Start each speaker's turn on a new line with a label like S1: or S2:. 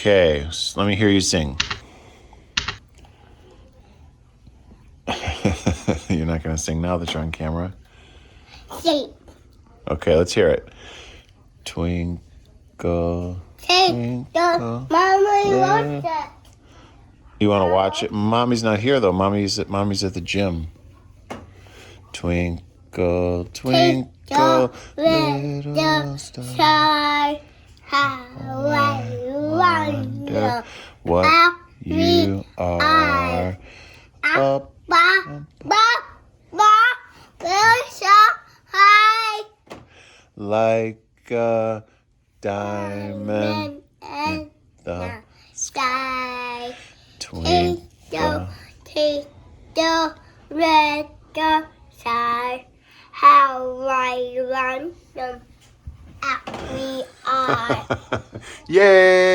S1: Okay, so let me hear you sing. You're not going to sing now that you're on camera?
S2: Sing.
S1: Okay, let's hear it. Twinkle, twinkle.
S2: Mommy, watch it.
S1: You want to watch it? Mommy's not here though. Mommy's at the gym. Twinkle, twinkle, little star,
S2: How
S1: I wonder what you are. Up,
S2: so high.
S1: like a diamond in the
S2: Sky.
S1: twinkle.
S2: Twinkle, little star, how I run them. We are.
S1: Yay!